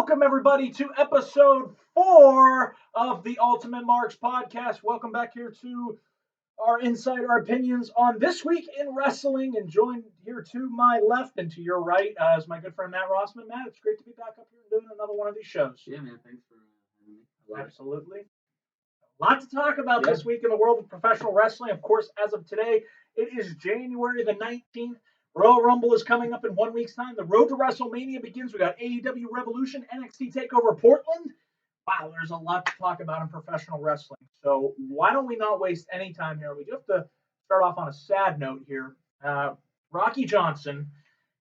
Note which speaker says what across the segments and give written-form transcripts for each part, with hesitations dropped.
Speaker 1: Welcome, everybody, to episode 4 of the Ultimate Marks podcast. Welcome back here to our insider opinions on this week in wrestling. And joined here to my left and to your right is my good friend Matt Rossman. Matt, it's great to be back up here and doing another one of these shows.
Speaker 2: Yeah, man, thanks for having me.
Speaker 1: Absolutely. A lot to talk about this week in the world of professional wrestling. Of course, as of today, it is January the 19th. Royal Rumble is coming up in 1 week's time. The road to WrestleMania begins. We got AEW Revolution, NXT TakeOver Portland. Wow, there's a lot to talk about in professional wrestling. So why don't we not waste any time here? We do have to start off on a sad note here. Rocky Johnson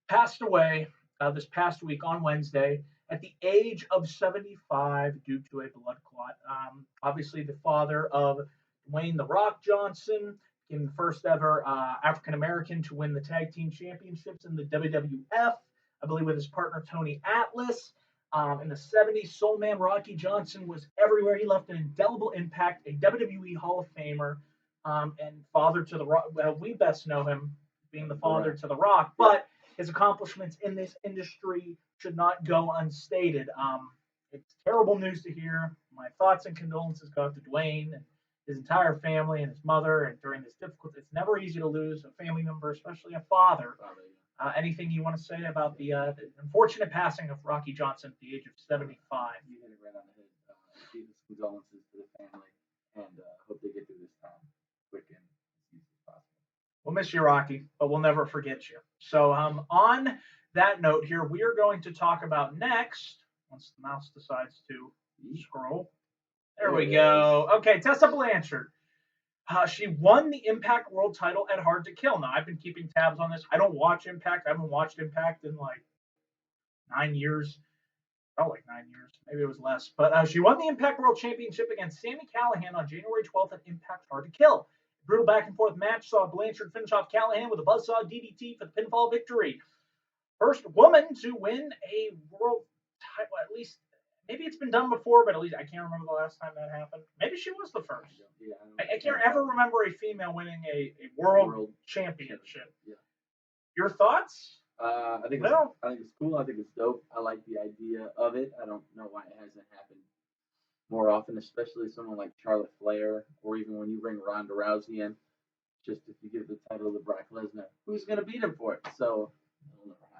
Speaker 1: passed away this past week on Wednesday at the age of 75 due to a blood clot. Obviously, the father of Dwayne "The Rock" Johnson, became the first ever African-American to win the tag team championships in the WWF, I believe with his partner Tony Atlas. In the 70s, Soul Man Rocky Johnson was everywhere. He left an indelible impact, a WWE Hall of Famer, and father to The Rock. Well, we best know him being the father to The Rock, but his accomplishments in this industry should not go unstated. It's terrible news to hear. My thoughts and condolences go out to Dwayne and his entire family and his mother, and during this difficult, it's never easy to lose a family member, especially a father. Anything you want to say about the unfortunate passing of Rocky Johnson at the age of 75?
Speaker 2: You hit it right on the head. Deepest condolences to the family, and hope they get through this time quick and as easy as possible.
Speaker 1: We'll miss you, Rocky, but we'll never forget you. So on that note here, we are going to talk about next, once the mouse decides to scroll. There we go. Okay, Tessa Blanchard. She won the Impact World title at Hard to Kill. Now, I've been keeping tabs on this. I don't watch Impact. I haven't watched Impact in like 9 years. Oh, like 9 years. Maybe it was less. But she won the Impact World Championship against Sami Callihan on January 12th at Impact Hard to Kill. A brutal back-and-forth match saw Blanchard finish off Callihan with a buzzsaw DDT for the pinfall victory. First woman to win a world title, at least. Maybe it's been done before, but at least I can't remember the last time that happened. Maybe she was the first.
Speaker 2: Yeah,
Speaker 1: I can't ever remember a female winning a world championship.
Speaker 2: Yeah.
Speaker 1: Your thoughts?
Speaker 2: I think it's cool. I think it's dope. I like the idea of it. I don't know why it hasn't happened more often, especially someone like Charlotte Flair, or even when you bring Ronda Rousey in. Just if you give the title to Brock Lesnar, who's going to beat him for it? So it'll never happen.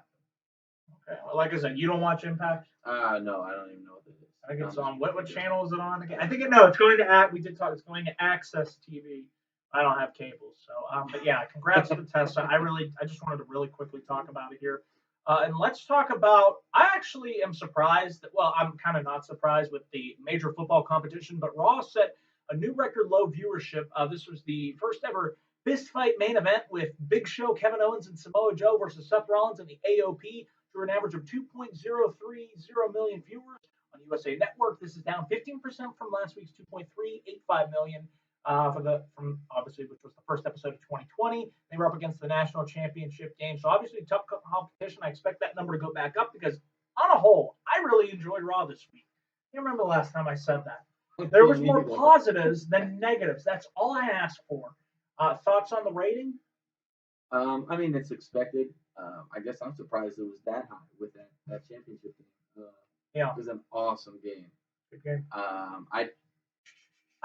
Speaker 1: Okay. Well, like I said, you don't watch Impact?
Speaker 2: No, I don't even know what it is.
Speaker 1: I think it's on. What channel is it on again? I think it's going to we did talk. It's going to Access TV. I don't have cable, so but yeah, congrats to Tessa. I just wanted to really quickly talk about it here, and let's talk about. I actually am surprised. I'm kind of not surprised with the major football competition, but Raw set a new record low viewership. This was the first ever fist fight main event with Big Show, Kevin Owens, and Samoa Joe versus Seth Rollins in the AOP. Drew an average of 2.030 million viewers on USA Network. This is down 15% from last week's 2.385 million from obviously, which was the first episode of 2020. They were up against the national championship game, so obviously tough competition. I expect that number to go back up because, on a whole, I really enjoyed Raw this week. I remember the last time I said that. There was more positives than negatives. That's all I asked for. Thoughts on the rating?
Speaker 2: I mean, it's expected. I guess I'm surprised it was that high with that championship game.
Speaker 1: Yeah,
Speaker 2: it was an awesome game.
Speaker 1: Good game.
Speaker 2: I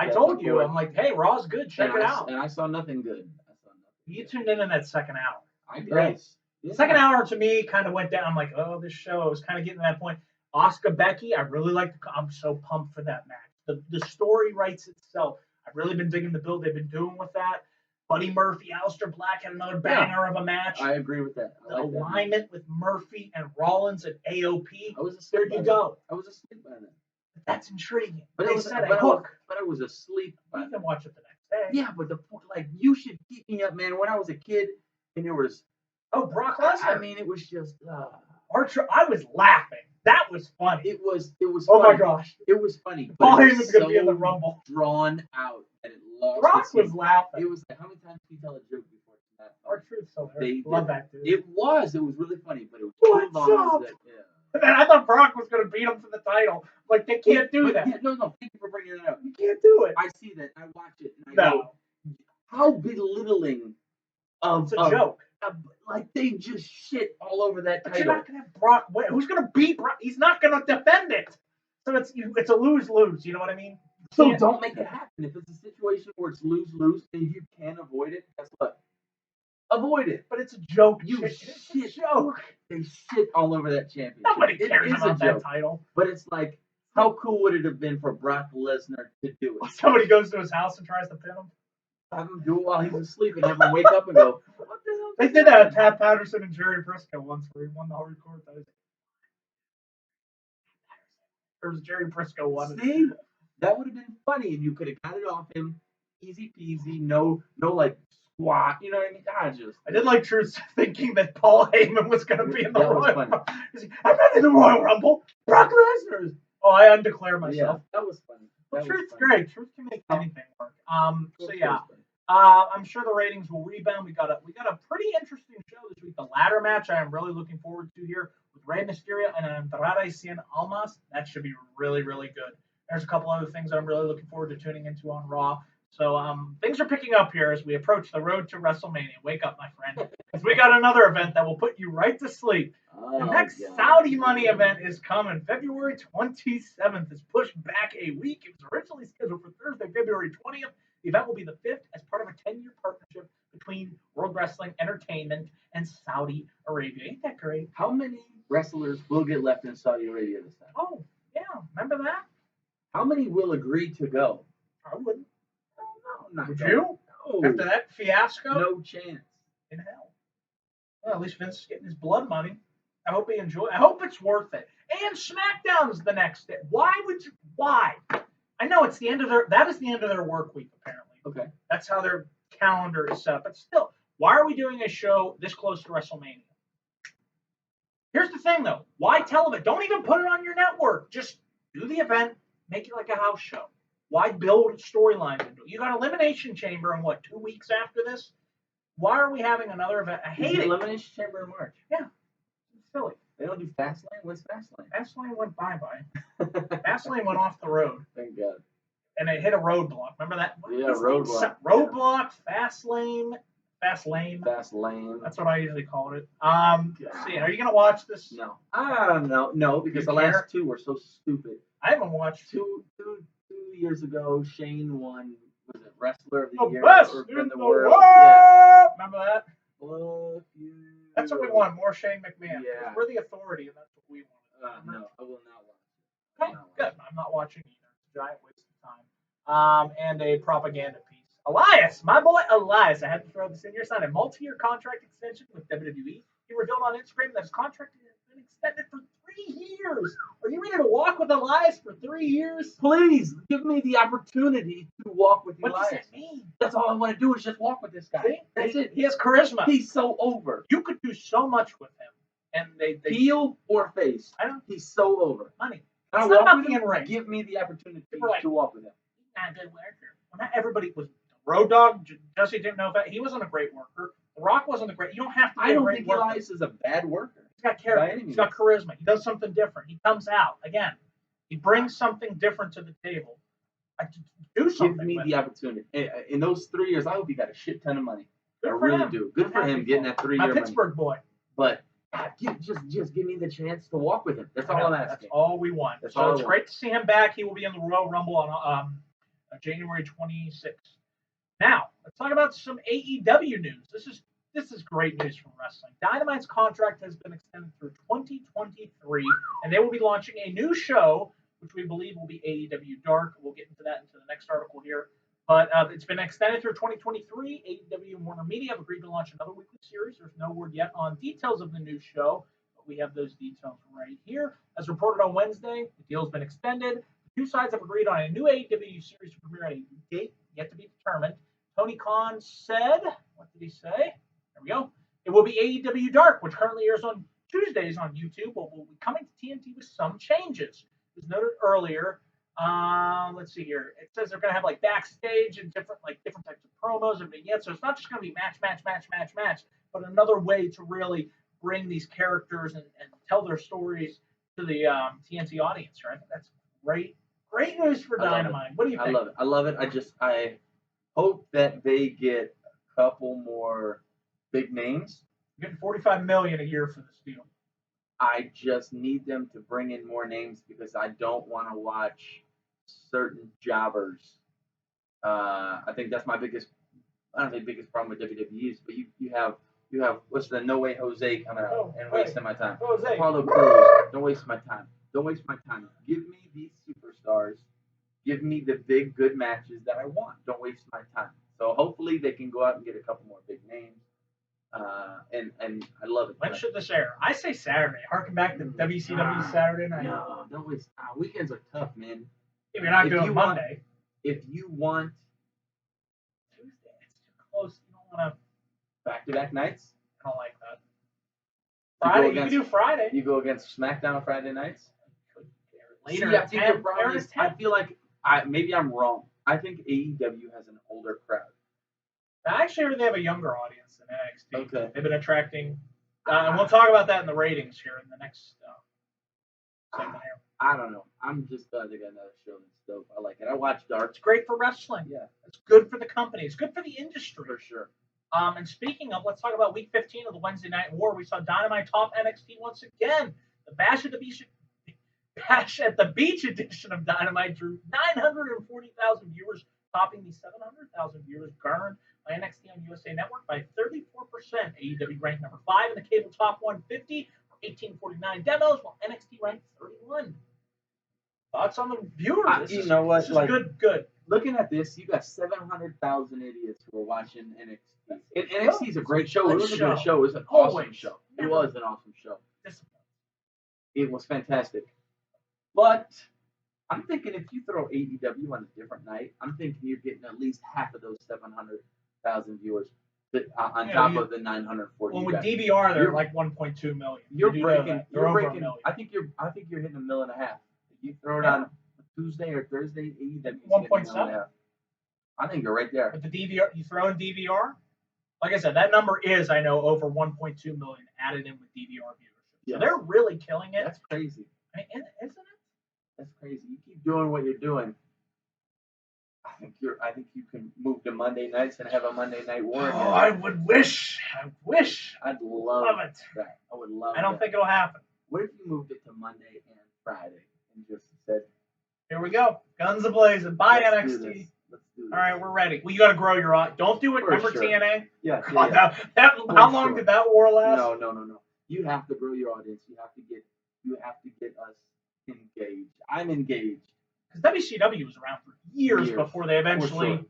Speaker 1: told you, I'm like, hey, Raw's good. Check it out.
Speaker 2: And I saw nothing good.
Speaker 1: You tuned in that second hour.
Speaker 2: I guess.
Speaker 1: Yeah. Second hour to me kind of went down. I'm like, oh, this show. I was kind of getting to that point. Oscar Becky, I really like. I'm so pumped for that match. The story writes itself. I've really been digging the build they've been doing with that. Buddy Murphy, Aleister Black had another banger of a match.
Speaker 2: I agree with that.
Speaker 1: The alignment with Murphy and Rollins at AOP.
Speaker 2: There
Speaker 1: you go.
Speaker 2: I was asleep by then.
Speaker 1: That's intriguing.
Speaker 2: But
Speaker 1: they said a hook.
Speaker 2: But I was asleep.
Speaker 1: You can watch it the next day.
Speaker 2: Yeah, but the point, like, you should keep me up, man. When I was a kid, and there was
Speaker 1: Brock Lesnar.
Speaker 2: I mean, it was just
Speaker 1: Archer. I was laughing. That was funny.
Speaker 2: It was.
Speaker 1: Oh
Speaker 2: funny.
Speaker 1: my gosh!
Speaker 2: It was funny.
Speaker 1: Paul Heyman's gonna be in the Rumble.
Speaker 2: Drawn out, and it lost.
Speaker 1: Brock was laughing.
Speaker 2: It was like, how many times did you tell a joke before that?
Speaker 1: Archer's so hilarious. Love that dude.
Speaker 2: It was really funny, but it was too long.
Speaker 1: And I thought Brock was going to beat him for the title. Like, they can't do that.
Speaker 2: Yeah, no. Thank you for bringing it up.
Speaker 1: You can't do it.
Speaker 2: I see that. I watch it. And I go, how belittling of
Speaker 1: it's a joke.
Speaker 2: Like they just shit all over that
Speaker 1: But
Speaker 2: title.
Speaker 1: you're not gonna have Brock win. Who's gonna beat Brock? He's not gonna defend it. So it's a lose-lose. You know what I mean?
Speaker 2: So don't make it happen. If it's a situation where it's lose-lose and you can avoid it, guess what? Avoid it.
Speaker 1: But it's a joke.
Speaker 2: It's
Speaker 1: a joke.
Speaker 2: They shit all over that championship.
Speaker 1: Nobody cares about that title.
Speaker 2: But it's like, how cool would it have been for Brock Lesnar to do it?
Speaker 1: Somebody goes to his house and tries to pin him.
Speaker 2: Have him do it while he's asleep and have him wake up and go, what the hell?
Speaker 1: They did that with Pat Patterson and Jerry Briscoe once where he won the hardcore title. Or was Jerry Briscoe won it?
Speaker 2: See? That would have been funny and you could have got it off him easy peasy, no like squat, you know what I mean?
Speaker 1: I did like Truth thinking that Paul Heyman was going to be in the Royal Rumble. I'm not in the Royal Rumble. Brock Lesnar. Oh, I undeclare myself.
Speaker 2: Yeah, that was funny.
Speaker 1: Well, Truth's great. Truth can make anything work. So yeah, I'm sure the ratings will rebound. We got a pretty interesting show this week. The ladder match I am really looking forward to here with Rey Mysterio and Andrade Cien Almas. That should be really, really good. There's a couple other things I'm really looking forward to tuning into on Raw. So things are picking up here as we approach the road to WrestleMania. Wake up, my friend, because we got another event that will put you right to sleep. The next Saudi Money event is coming. February 27th is pushed back a week. It was originally scheduled for Thursday, February 20th. The event will be the 5th as part of a 10-year partnership between World Wrestling Entertainment and Saudi Arabia. Ain't that great?
Speaker 2: How many wrestlers will get left in Saudi Arabia this time?
Speaker 1: Oh, yeah. Remember that?
Speaker 2: How many will agree to go?
Speaker 1: I wouldn't.
Speaker 2: No,
Speaker 1: would you?
Speaker 2: No.
Speaker 1: After that fiasco?
Speaker 2: No chance.
Speaker 1: In hell. Well, at least Vince is getting his blood money. I hope he enjoys. I hope it's worth it. And SmackDown's the next day. Why would you? Why? I know it's the end of their. That is the end of their work week. Apparently.
Speaker 2: Okay.
Speaker 1: That's how their calendar is set up. But still, why are we doing a show this close to WrestleMania? Here's the thing, though. Why television? Don't even put it on your network. Just do the event. Make it like a house show. Why build storylines into it? You got Elimination Chamber in what, 2 weeks after this? Why are we having another event? I hate it.
Speaker 2: Elimination Chamber in March.
Speaker 1: Yeah. It's silly.
Speaker 2: They don't do Fastlane? What's Fastlane?
Speaker 1: Fastlane went bye-bye. Fastlane went off the road.
Speaker 2: Thank God.
Speaker 1: And it hit a roadblock. Remember that?
Speaker 2: Yeah, roadblock.
Speaker 1: Roadblock, Fastlane. Fastlane. That's what I usually called it. See, are you going to watch this?
Speaker 2: No. I don't know. No, because the last two were so stupid.
Speaker 1: I haven't watched.
Speaker 2: Two years ago, Shane won, was it Wrestler of the Year?
Speaker 1: Best
Speaker 2: or
Speaker 1: in
Speaker 2: the
Speaker 1: world.
Speaker 2: Yeah.
Speaker 1: Remember that?
Speaker 2: Fuck you.
Speaker 1: That's what we want, more Shane McMahon.
Speaker 2: Yeah.
Speaker 1: We're the authority, and that's what we want.
Speaker 2: No, I will not watch it.
Speaker 1: Okay, good. I'm not watching either. It's a giant waste of time. And a propaganda piece. Elias, my boy Elias, I had to throw this in here, signed a multi-year contract extension with WWE. He revealed on Instagram that his contract has been extended for 3 years. Are you ready to walk with Elias for 3 years?
Speaker 2: Please give me the opportunity to walk with Elias.
Speaker 1: What does that mean?
Speaker 2: That's all I want to do is just walk with this guy.
Speaker 1: See?
Speaker 2: That's it.
Speaker 1: He has charisma.
Speaker 2: He's so over.
Speaker 1: You could do so much with him. And they
Speaker 2: heel or face.
Speaker 1: I don't.
Speaker 2: He's so over.
Speaker 1: Money.
Speaker 2: It's
Speaker 1: not about being right.
Speaker 2: Give me the opportunity to walk with him.
Speaker 1: He's not a good worker. Well, not everybody was. Road Dogg, Jesse didn't know that. He wasn't a great worker. The Rock wasn't a great. You don't have to be a great worker. I don't think
Speaker 2: Elias is a bad worker.
Speaker 1: He's got character. He's got charisma. He does something different. He comes out. Again, he brings something different to the table. Do something.
Speaker 2: Give me the opportunity. In those 3 years, I hope he got a shit ton of money.
Speaker 1: Good
Speaker 2: I
Speaker 1: for
Speaker 2: really
Speaker 1: him.
Speaker 2: do. Good for him getting that 3-year money.
Speaker 1: My Pittsburgh boy.
Speaker 2: But just give me the chance to walk with him. That's all I'm asking.
Speaker 1: That's all we want. So it's great to see him back. He will be in the Royal Rumble on January 26th. Now, let's talk about some AEW news. This is great news from wrestling. Dynamite's contract has been extended through 2023, and they will be launching a new show, which we believe will be AEW Dark. We'll get into that into the next article here. But it's been extended through 2023. AEW and Warner Media have agreed to launch another weekly series. There's no word yet on details of the new show, but we have those details right here. As reported on Wednesday, the deal's been extended. The two sides have agreed on a new AEW series to premiere at a date yet to be determined. Tony Khan said, what did he say? There we go. It will be AEW Dark, which currently airs on Tuesdays on YouTube, but will be coming to TNT with some changes. As noted earlier, let's see here. It says they're going to have like backstage and different types of promos and vignettes. So it's not just going to be match, but another way to really bring these characters and tell their stories to the TNT audience. Right? That's great news for Dynamite. What do you think?
Speaker 2: I love it. I hope that they get a couple more big names
Speaker 1: You're getting $45 million a year for this deal.
Speaker 2: I just need them to bring in more names because I don't want to watch certain jobbers. I think that's my biggest. I don't think biggest problem with WWE is, but you have what's the No Way Jose coming out and wasting my time.
Speaker 1: Jose.
Speaker 2: Apollo Crews, don't waste my time. Don't waste my time. Give me these superstars. Give me the big good matches that I want. Don't waste my time. So hopefully they can go out and get a couple more big names. And I love it.
Speaker 1: When should this air? I say Saturday. Harken back to WCW Saturday night.
Speaker 2: No, don't waste. Weekends are tough, man.
Speaker 1: If you're not doing Monday.
Speaker 2: If you want
Speaker 1: Tuesday, it's too close. You don't want to.
Speaker 2: Back-to-back nights.
Speaker 1: I don't like that. Friday, you can do Friday.
Speaker 2: You go against SmackDown on Friday nights.
Speaker 1: Later,
Speaker 2: See, I think your problem is, I feel like maybe I'm wrong. I think AEW has an older crowd.
Speaker 1: I actually heard they have a younger audience than NXT.
Speaker 2: Okay.
Speaker 1: They've been attracting, and we'll talk about that in the ratings here in the next segment here.
Speaker 2: I don't know. I'm just glad they got another show that's dope. I like it. I watch Dark.
Speaker 1: It's great for wrestling.
Speaker 2: Yeah.
Speaker 1: It's good for the company. It's good for the industry.
Speaker 2: For sure.
Speaker 1: And speaking of, let's talk about Week 15 of the Wednesday Night War. We saw Dynamite top NXT once again. The Bash at the Beach edition of Dynamite drew 940,000 viewers, topping the 700,000 viewers garnered by NXT on USA Network by 34%. AEW ranked number 5 in the cable top 150 for 1849 demos, while NXT ranked 31. Thoughts on the viewers?
Speaker 2: You know what?
Speaker 1: Like, good.
Speaker 2: Looking at this, you got 700,000 idiots who are watching NXT. And NXT is a great show. It was a good show. It was an awesome show. It was an awesome show. It was fantastic. But I'm thinking if you throw AEW on a different night, I'm thinking you're getting at least half of those 700,000 viewers on top of the 940.
Speaker 1: Well, with DVR, they're like 1.2 million.
Speaker 2: You're breaking. I think you're hitting $1.5 million. If you throw it on Tuesday or Thursday, AEW
Speaker 1: 1.7.
Speaker 2: I think you're right there.
Speaker 1: With the DVR, you throw in DVR. Like I said, that number is, I know, over 1.2 million added in with DVR viewership.
Speaker 2: Yes.
Speaker 1: So they're really killing it.
Speaker 2: That's crazy.
Speaker 1: Isn't it?
Speaker 2: That's crazy. You keep doing what you're doing. I think you can move to Monday nights and have a Monday Night War again.
Speaker 1: Oh, I wish.
Speaker 2: I'd love
Speaker 1: it.
Speaker 2: That. I would love.
Speaker 1: I don't think it'll happen.
Speaker 2: What if you moved it to Monday and Friday and just said,
Speaker 1: "Here we go, guns a-blazing, bye NXT."
Speaker 2: Let's do this.
Speaker 1: All right, we're ready. Well, you got to grow your audience. Don't do it. Remember TNA?
Speaker 2: Yeah.
Speaker 1: How long did that war last?
Speaker 2: No. You have to grow your audience. You have to get us engaged. I'm engaged.
Speaker 1: Because WCW was around for years before they eventually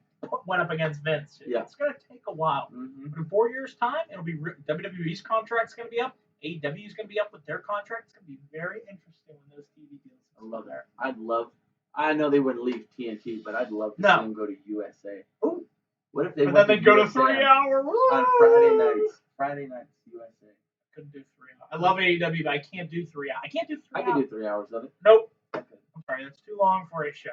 Speaker 1: went up against Vince. It's going to take a while.
Speaker 2: Mm-hmm.
Speaker 1: But in 4 years' time, it'll be WWE's contract's going to be up. AEW's going to be up with their contract. It's going to be very interesting when those TV deals.
Speaker 2: I love that. I know they wouldn't leave TNT, but I'd love to see them go to USA.
Speaker 1: Ooh.
Speaker 2: What if they?
Speaker 1: But then they go to 3 hours
Speaker 2: on Friday nights. Friday nights, USA.
Speaker 1: Couldn't do 3 hours. I love AEW, but I can't do 3 hours. I can't do 3 hours.
Speaker 2: I can do 3 hours of it.
Speaker 1: Nope. Okay. I'm sorry, that's too long for a show.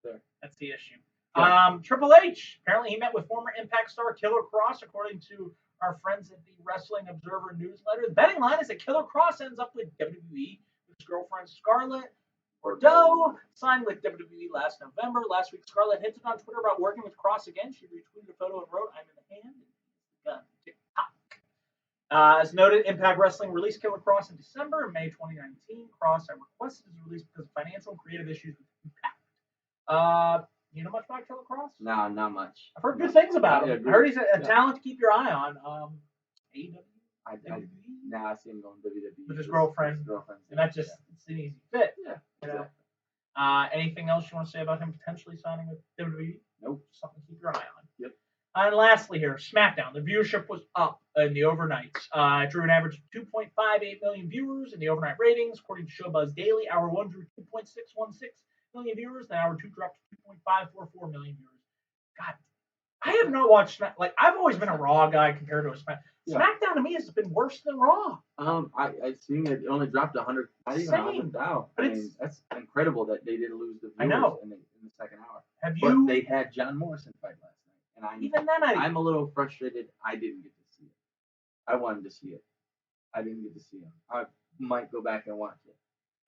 Speaker 2: There.
Speaker 1: That's the issue. Yeah. Triple H. Apparently, he met with former Impact star Killer Kross, according to our friends at the Wrestling Observer newsletter. The betting line is that Killer Kross ends up with WWE with his girlfriend Scarlett Bordeaux, signed with WWE last November. Last week, Scarlett hinted on Twitter about working with Kross again. She retweeted a photo and wrote, "I'm in the hand." Gun. TikTok. As noted, Impact Wrestling released Killer Kross in December and May 2019. Kross had requested his release because of financial and creative issues with Impact. You know much about Killer Kross?
Speaker 2: No, not much.
Speaker 1: I've heard good things about him. I heard he's a talent to keep your eye on. AEW?
Speaker 2: Now I see him going WWE.
Speaker 1: With his girlfriend. And that's just it's an easy fit.
Speaker 2: Yeah.
Speaker 1: Exactly. Anything else you want to say about him potentially signing with WWE?
Speaker 2: Nope.
Speaker 1: Something to keep your eye on.
Speaker 2: Yep.
Speaker 1: And lastly here, SmackDown. The viewership was up in the overnights. It drew an average of 2.58 million viewers in the overnight ratings. According to Showbuzz Daily, Hour 1 drew 2.616 million viewers. Then Hour 2 dropped to 2.544 million viewers. God, I have not watched I've always been a Raw guy compared to a SmackDown. Yeah. SmackDown to me has been worse than Raw.
Speaker 2: I seen it only dropped 100. Not even 100,000. I mean, that's incredible that they didn't lose the viewers in the second hour. But they had John Morrison fight last night, and I'm a little frustrated. I didn't get to see it. I wanted to see it. I didn't get to see him. I might go back and watch it.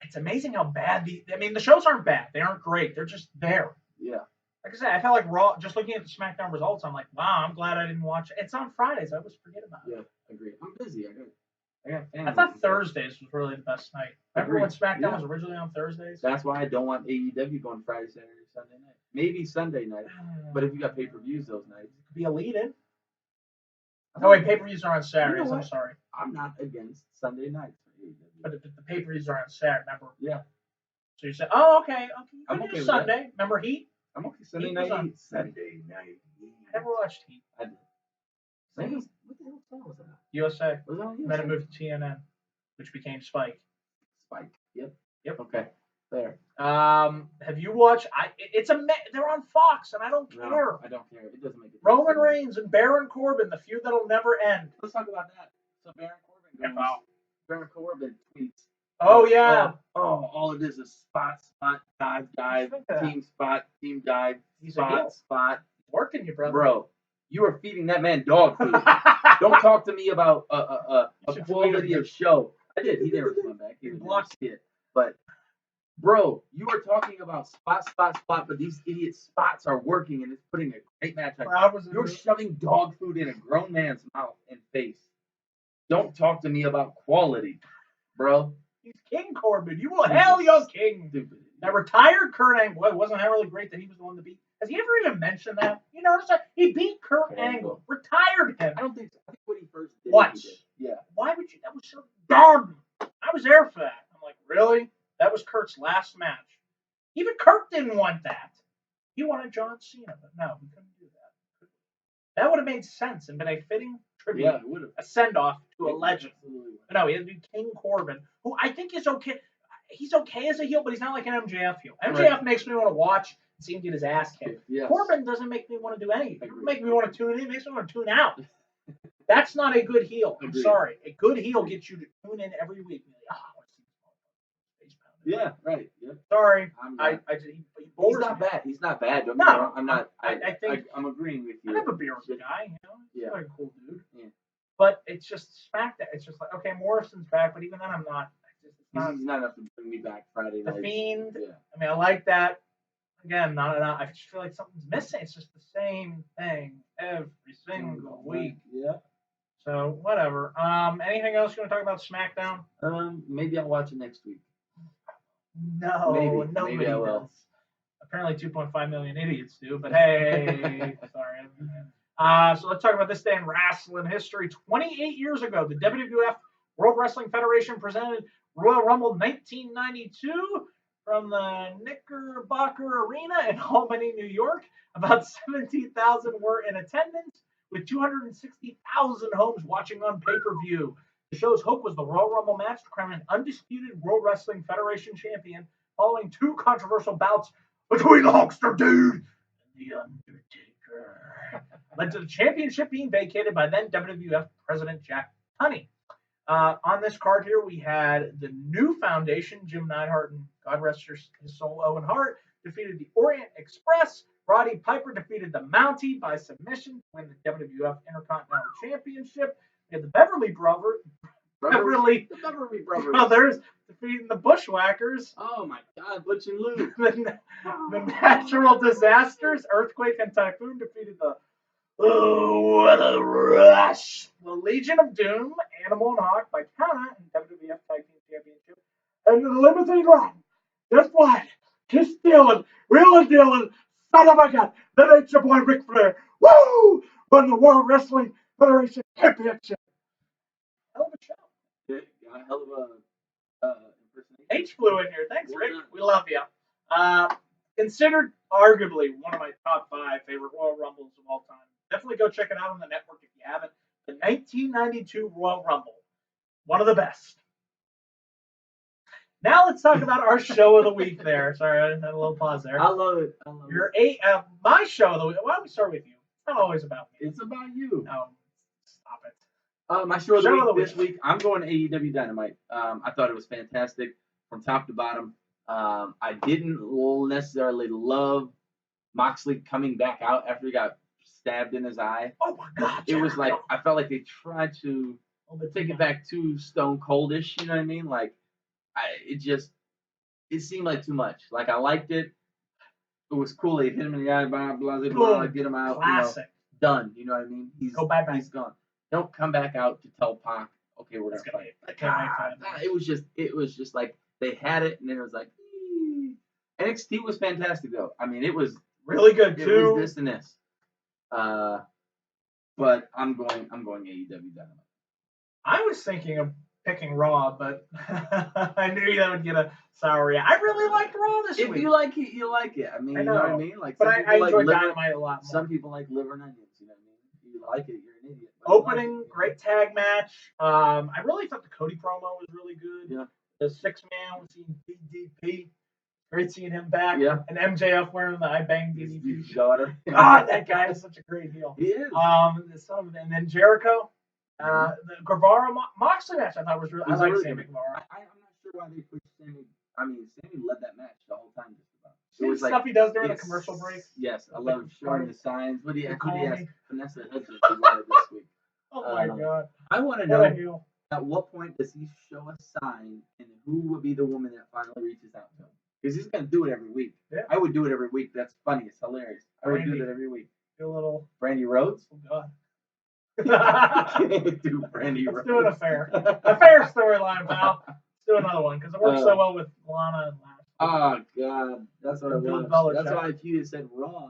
Speaker 1: It's amazing how bad the shows aren't bad. They aren't great. They're just there.
Speaker 2: Yeah.
Speaker 1: Like I said, I felt like Raw. Just looking at the SmackDown results, I'm like, wow, I'm glad I didn't watch it. It's on Fridays. I always forget about it.
Speaker 2: Yeah, agreed. I'm busy. I got
Speaker 1: I
Speaker 2: families.
Speaker 1: thought Thursdays was really the best night. Remember when
Speaker 2: Agreed.
Speaker 1: SmackDown
Speaker 2: Yeah.
Speaker 1: was originally on Thursdays?
Speaker 2: That's why I don't want AEW going Friday, Saturday, Sunday night. Maybe Sunday night. But if you got pay-per-views those nights,
Speaker 1: it could be a lead-in. Oh wait, pay-per-views are on Saturdays. I'm sorry.
Speaker 2: I'm not against Sunday nights for AEW.
Speaker 1: But the pay-per-views are on Saturday. Remember?
Speaker 2: Yeah.
Speaker 1: So you said, oh, okay. You
Speaker 2: I'm
Speaker 1: could
Speaker 2: okay
Speaker 1: do
Speaker 2: with
Speaker 1: Sunday. Remember Heat?
Speaker 2: I'm okay. Sunday
Speaker 1: Heat
Speaker 2: night.
Speaker 1: was on-
Speaker 2: Heat. Sunday night. Heat.
Speaker 1: I never watched Heat.
Speaker 2: I did. What the hell channel was that?
Speaker 1: USA.
Speaker 2: Was it on USA?
Speaker 1: Then it moved to TNN, which became Spike.
Speaker 2: Spike. Yep.
Speaker 1: Okay.
Speaker 2: There.
Speaker 1: Have you watched? They're on Fox, and I don't care.
Speaker 2: No, I don't care. It doesn't make it.
Speaker 1: Roman Reigns and Baron Corbin, the feud that'll never end.
Speaker 2: Let's talk about that. So Baron Corbin goes. Baron Corbin tweets.
Speaker 1: Oh yeah.
Speaker 2: All it is spot, dive, team spot, team dive, spot.
Speaker 1: Working you, brother.
Speaker 2: Bro, you are feeding that man dog food. Don't talk to me about a quality of show. I did. He didn't respond back. He blocked it. But bro, you are talking about spot, but these idiot spots are working and it's putting a great match on. You're shoving dog food in a grown man's mouth and face. Don't talk to me about quality, bro.
Speaker 1: He's King Corbin. You will hail your king. Stupid. That retired Kurt Angle. It wasn't that really great that he was the one to beat. Has he ever even mentioned that? You notice that he beat Kurt Angle, retired him.
Speaker 2: I don't think so. I think when he first did.
Speaker 1: What?
Speaker 2: Yeah.
Speaker 1: Why would you? That was so dumb. I was there for that. I'm like, really? That was Kurt's last match. Even Kurt didn't want that. He wanted John Cena, but no, we couldn't do that. That would have made sense and been a fitting tribute,
Speaker 2: it would have.
Speaker 1: A send-off to a legend. But no, he had to be King Corbin, who I think is okay. He's okay as a heel, but he's not like an MJF heel. MJF makes me want to watch and see him get his ass kicked. Yes. Corbin doesn't make me want to do anything. It doesn't make me want to tune in. It makes me want to tune out. That's not a good heel. I'm sorry. A good heel gets you to tune in every week.
Speaker 2: Yeah, right. Yep.
Speaker 1: Sorry.
Speaker 2: He's not bad. He's not bad.
Speaker 1: No,
Speaker 2: I'm not.
Speaker 1: I'm
Speaker 2: agreeing with you.
Speaker 1: I have a beer with the guy. He's like a cool dude.
Speaker 2: Yeah.
Speaker 1: But it's just SmackDown. It's just like, okay, Morrison's back, but even then, I'm not.
Speaker 2: He's not enough to bring me back Friday night.
Speaker 1: The Fiend. Yeah. I mean, I like that. Again, not enough. I just feel like something's missing. It's just the same thing every single week.
Speaker 2: Yeah.
Speaker 1: So whatever. Anything else you want to talk about SmackDown?
Speaker 2: Maybe I'll watch it next week.
Speaker 1: No,
Speaker 2: maybe
Speaker 1: nobody
Speaker 2: I will.
Speaker 1: does. Apparently 2.5 million idiots do, but hey, sorry. So let's talk about this day in wrestling history. 28 years ago, the WWF World Wrestling Federation presented Royal Rumble 1992 from the Knickerbocker Arena in Albany, New York. About 17,000 were in attendance, with 260,000 homes watching on pay-per-view. The show's hope was the Royal Rumble match to crown an undisputed World Wrestling Federation champion following two controversial bouts between the Hulkster Dude and The Undertaker. Led to the championship being vacated by then WWF President Jack Tunney. On this card here, we had the new foundation, Jim Neidhart and God rest his soul, Owen Hart, defeated the Orient Express. Roddy Piper defeated the Mountie by submission to win the WWF Intercontinental Championship. We had the Beverly Brothers defeating the Bushwhackers.
Speaker 2: Oh my God, Butch and Lou.
Speaker 1: The Natural Disasters, Earthquake and Typhoon defeated the What a Rush. The Legion of Doom, Animal and Hawk by count in WWF Tag Team Championship. And the limousine run. Guess what? Kiss Dylan, Real Dylan, son of a gun. That ain't your boy Ric Flair. Woo! Won the World Wrestling Federation Championship. Hell of a show.
Speaker 2: Yeah, hell of a impersonation.
Speaker 1: H flew in here. Thanks, Rick. We love you. Considered arguably one of my top 5 favorite Royal Rumbles of all time. Definitely go check it out on the network if you haven't. The 1992 Royal Rumble. One of the best. Now let's talk about our show of the week there. Sorry, I had a little pause there.
Speaker 2: I love it.
Speaker 1: My show of the week. Why don't we start with you? It's not always about me.
Speaker 2: It's about you.
Speaker 1: No, stop it.
Speaker 2: My show of the week this week, I'm going to AEW Dynamite. I thought it was fantastic from top to bottom. I didn't necessarily love Moxley coming back out after he got stabbed in his eye.
Speaker 1: Oh my God!
Speaker 2: It was like I felt like they tried to take it back too Stone Coldish. You know what I mean? Like it seemed like too much. Like I liked it, It was cool. They hit him in the eye, blah blah blah, blah, get him out.
Speaker 1: Classic.
Speaker 2: Done. You know what I mean?
Speaker 1: Go bye bye.
Speaker 2: He's gone. Don't come back out to tell Pac, okay, we're gonna fight. It was just like they had it, and then it was like NXT was fantastic though. I mean, it was
Speaker 1: really good too.
Speaker 2: It was this and this. But I'm going AEW Dynamite.
Speaker 1: I was thinking of picking Raw, but I knew that would get a sour reaction. I really liked Raw this week.
Speaker 2: If you like it, you like it. I mean, you know what I mean? Like,
Speaker 1: but I enjoy Dynamite a lot more.
Speaker 2: Some people like liver and onions. You know what I mean? If you like it, you're an idiot.
Speaker 1: Opening, great tag match. I really thought the Cody promo was really good.
Speaker 2: Yeah.
Speaker 1: The 6-man was seeing DDP. Great seeing him back.
Speaker 2: Yeah.
Speaker 1: And MJF wearing the I Bang DDP.
Speaker 2: Daughter.
Speaker 1: God, that guy is such a great heel.
Speaker 2: He is.
Speaker 1: And then Jericho. The Guevara Moxley match I thought was really. I like Sammy Guevara.
Speaker 2: I'm not sure why they pushed Sammy. I mean, Sammy led that match the whole time. Just about.
Speaker 1: See the stuff he does during the commercial break.
Speaker 2: Yes, I love showing the signs. What do you ask Vanessa Hudgens this week?
Speaker 1: Oh my God!
Speaker 2: I want to know at what point does he show a sign, and who would be the woman that finally reaches out to him? Because he's gonna do it every week.
Speaker 1: Yeah.
Speaker 2: I would do it every week. That's funny. It's hilarious. I would do that every week.
Speaker 1: Do a little
Speaker 2: Brandy Rhodes.
Speaker 1: Oh God.
Speaker 2: Do Brandy Rhodes.
Speaker 1: Let's do an affair storyline, pal. Let's do another one because it works so well with Lana and Lashley.
Speaker 2: Oh God, that's what I want. That's why if you said Raw.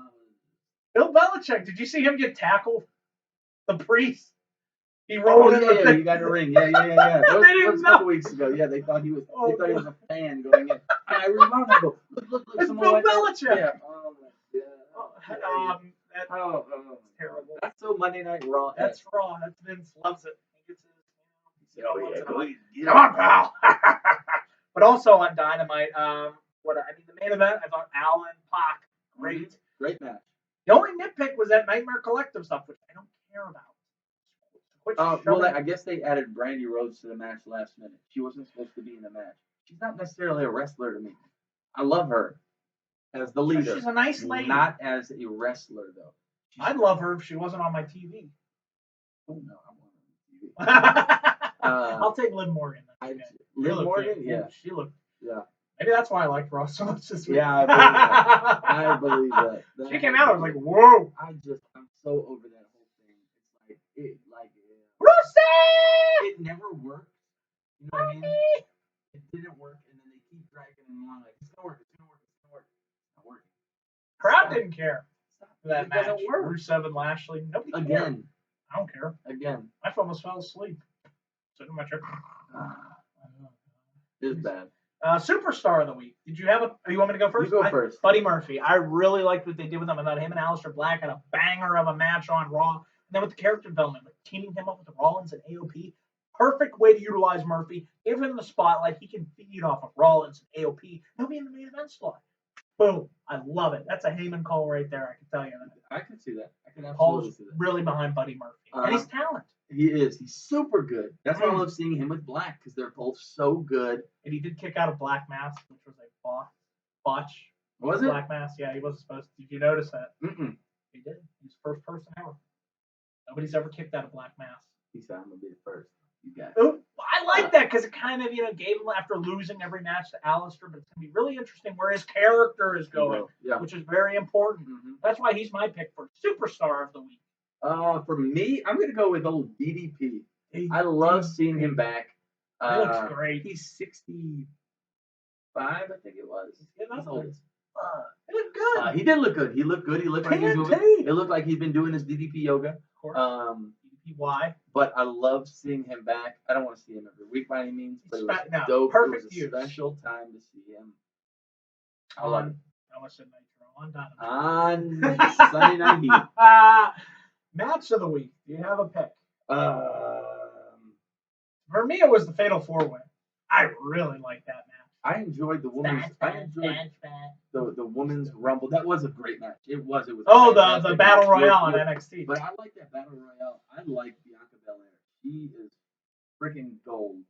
Speaker 1: Bill Belichick, did you see him get tackled? The priest. He rolled in the thing.
Speaker 2: You got a ring. Yeah. That was a couple weeks ago. Yeah, they thought he was. They thought he was a fan going in. And I remember, look,
Speaker 1: it's Bill Belichick.
Speaker 2: Yeah. Oh my God. That's terrible. That's so Monday Night Raw.
Speaker 1: That's Raw. That's Vince loves it. He gets his.
Speaker 2: Come on, pal.
Speaker 1: But also on Dynamite, the main event, I thought Allen, Pac,
Speaker 2: great match.
Speaker 1: The only nitpick was that Nightmare Collective stuff, which I don't care about.
Speaker 2: I guess they added Brandy Rhodes to the match last minute. She wasn't supposed to be in the match. She's not necessarily a wrestler to me. I love her as the leader.
Speaker 1: She's a nice lady.
Speaker 2: Not as a wrestler, though.
Speaker 1: I'd love her if she wasn't on my TV.
Speaker 2: Oh, no, I want her on TV.
Speaker 1: I'll take Liv Morgan.
Speaker 2: Liv Morgan? Yeah.
Speaker 1: She looked.
Speaker 2: Yeah.
Speaker 1: Maybe that's why I liked Raw so much this week.
Speaker 2: Yeah, I believe that.
Speaker 1: She came out, I was like, whoa.
Speaker 2: I'm so over that whole thing. It's
Speaker 1: Rusev!
Speaker 2: It never worked. You know what I mean? It didn't work, and then they keep dragging it along like, it's going to work. It's not working.
Speaker 1: Crowd didn't care for that match.
Speaker 2: Doesn't work.
Speaker 1: Rusev and Lashley. Nobody cared.
Speaker 2: Again.
Speaker 1: I don't care.
Speaker 2: Again.
Speaker 1: I almost fell asleep. Sitting in my chair.
Speaker 2: It's bad.
Speaker 1: Superstar of the week. Did you have you want me to go first?
Speaker 2: You go first.
Speaker 1: Buddy Murphy. I really liked what they did with him. I thought him and Aleister Black had a banger of a match on Raw. And then with the character development, with teaming him up with Rollins and AOP. Perfect way to utilize Murphy. Give him the spotlight. He can feed off of Rollins and AOP. He'll be in the main event slot. Boom. I love it. That's a Heyman call right there. I can tell you that.
Speaker 2: I can see that. I can
Speaker 1: absolutely see that. Really behind Buddy Murphy. And he's talented.
Speaker 2: He is. He's super good. That's why I love seeing him with Black, because they're both so good.
Speaker 1: And he did kick out a Black Mass, which was a botch.
Speaker 2: Was it?
Speaker 1: Black Mass, yeah. He wasn't supposed to. Did you notice that?
Speaker 2: Mm-mm.
Speaker 1: He did. He's the first person ever. Nobody's ever kicked out a Black Mass.
Speaker 2: He said, I'm going to be the first. You got it.
Speaker 1: Ooh, I like that because it kind of, gave him after losing every match to Aleister, but it's going to be really interesting where his character is going, which is very important. Mm-hmm. That's why he's my pick for Superstar of the Week.
Speaker 2: For me, I'm going to go with old DDP. I love seeing him back.
Speaker 1: He looks great.
Speaker 2: He's 65, I think it was.
Speaker 1: Yeah,
Speaker 2: he's old.
Speaker 1: He looked good.
Speaker 2: He did look good. He looked good. He looked like he's moving. It looked like he'd been doing his DDP yoga.
Speaker 1: Of course. DDPY.
Speaker 2: But I love seeing him back. I don't want to see him every week by any means, but it was dope.
Speaker 1: Perfect.
Speaker 2: It was a special time to see him.
Speaker 1: I love it. I almost said Nitro.
Speaker 2: On Sunday Night Heat.
Speaker 1: Match of the week. Do you have a pick? For me, it was the Fatal 4-Way. I really liked that match.
Speaker 2: I enjoyed the women's. The women's Rumble. That was a great match. It was.
Speaker 1: The Battle Royale on NXT.
Speaker 2: But I like that Battle Royale. I like Bianca Belair. She is freaking gold.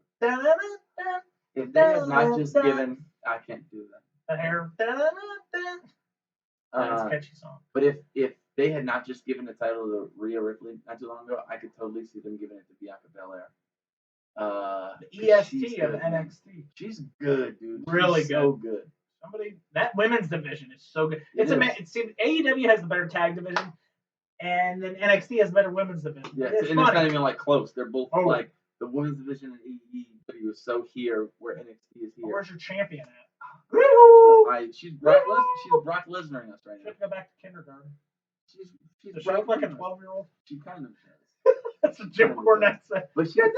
Speaker 2: If they had not just given, I can't do that.
Speaker 1: The hair. That's a catchy song.
Speaker 2: But if they had not just given the title to Rhea Ripley not too long ago, I could totally see them giving it to Bianca Belair.
Speaker 1: The EST of NXT.
Speaker 2: She's good, dude.
Speaker 1: Really
Speaker 2: so good.
Speaker 1: So somebody. That women's division is so good.
Speaker 2: It
Speaker 1: It seems AEW has the better tag division, and then NXT has the better women's division.
Speaker 2: Yeah,
Speaker 1: it's
Speaker 2: and
Speaker 1: funny.
Speaker 2: it's not even like close. They're both
Speaker 1: Oh.
Speaker 2: like the women's division in AEW is so here where NXT is here.
Speaker 1: Where's your champion at?
Speaker 2: She's Brock Lesnar in us right
Speaker 1: She
Speaker 2: now.
Speaker 1: have to go back to kindergarten.
Speaker 2: She's
Speaker 1: Does she look like a 12-year-old?
Speaker 2: She kind of does.
Speaker 1: That's what Jim Cornette said.
Speaker 2: But she can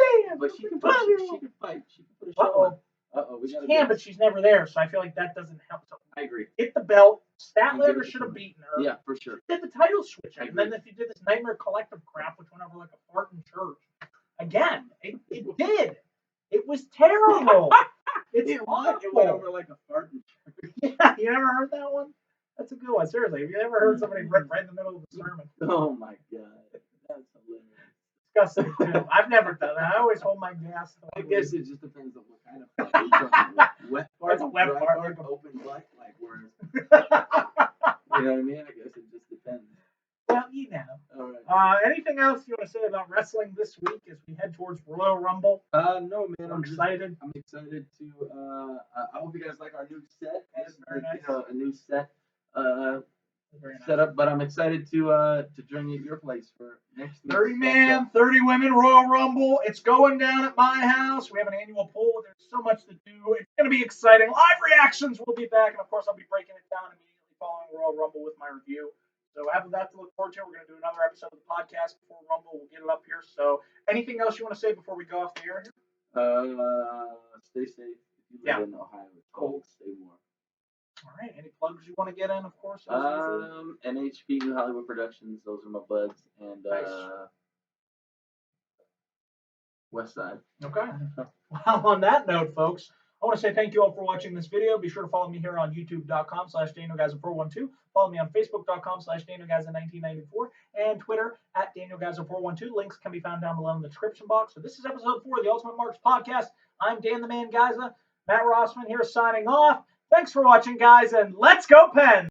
Speaker 2: fight. She can put a show on.
Speaker 1: She can, but she's never there, so I feel like that doesn't help. So
Speaker 2: I agree.
Speaker 1: Get the belt. Statlander should have beaten her.
Speaker 2: Yeah, for sure.
Speaker 1: Did the title switch, and then if you did this Nightmare Collective crap, which went over like a fart in church, again, it did. It was terrible. It
Speaker 2: went over like a fart in church.
Speaker 1: Yeah, you never heard that one? That's a good one. Seriously, have you ever heard somebody rip right in the middle of the sermon?
Speaker 2: Oh my god, that's hilarious.
Speaker 1: Disgusting too. I've never done that. I always hold my gas.
Speaker 2: I guess it just depends on what kind of fart. Wet fart,
Speaker 1: That's a wet
Speaker 2: dry
Speaker 1: fart,
Speaker 2: fart,
Speaker 1: like
Speaker 2: open butt, like where. You know what I mean? I guess it just depends.
Speaker 1: Well, you know.
Speaker 2: All right.
Speaker 1: Anything else you want to say about wrestling this week as we head towards Royal Rumble?
Speaker 2: No, man.
Speaker 1: I'm excited.
Speaker 2: I'm excited to. I hope you guys like our new set.
Speaker 1: That's very nice.
Speaker 2: A new set.
Speaker 1: Very nice.
Speaker 2: Set up, but I'm excited to join you at your place for next week.
Speaker 1: 30 man, 30 women Royal Rumble. It's going down at my house. We have an annual poll. There's so much to do. It's going to be exciting. Live reactions will be back, and of course, I'll be breaking it down immediately following Royal Rumble with my review. So I have that to look forward to. We're going to do another episode of the podcast before Rumble. We'll get it up here. So anything else you want to say before we go off the air here?
Speaker 2: Stay safe. If you live in Ohio, it's cold. Stay warm.
Speaker 1: All right. Any plugs you want to get in, of course?
Speaker 2: NHP, New Hollywood Productions. Those are my buds. And West Side.
Speaker 1: Okay. Well, on that note, folks, I want to say thank you all for watching this video. Be sure to follow me here on youtube.com/DanielGaza412. Follow me on Facebook.com/DanielGaza1994 and Twitter @DanielGaza412. Links can be found down below in the description box. So this is episode 4 of the Ultimate Marks Podcast. I'm Dan the Man Giza. Matt Rossman here signing off. Thanks for watching, guys, and let's go Pens!